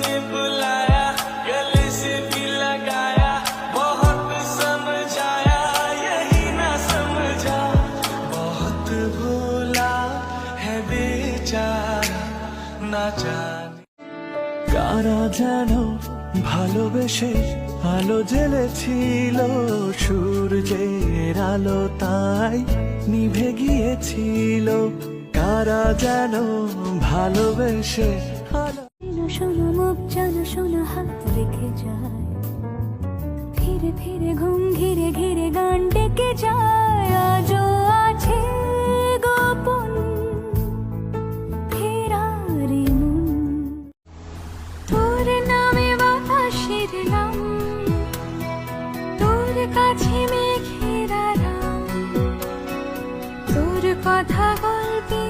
ने बुलाया, गले से भी लगाया, बहुत समझाया, यही ना समझा, बहुत भोला है बेचारा, ना जाने কারা যেন ভালোবেসে আলো জ্বেলেছিল, সূর্যের আলো তাই নিভে গিয়েছিল। কারা যেন ভালোবেসে আলো। শোনো মুখ জানো, শোনো হাত রেখে যায়, ধীরে ধীরে ঘুম ঘিরে ঘিরে গান ডেকে যায়। আজও আছে গোপন ফেরারি মন, তোর নামে বাতাসের নাম, তোর কাছে মেঘের আরাম, তোর কথা গল্পে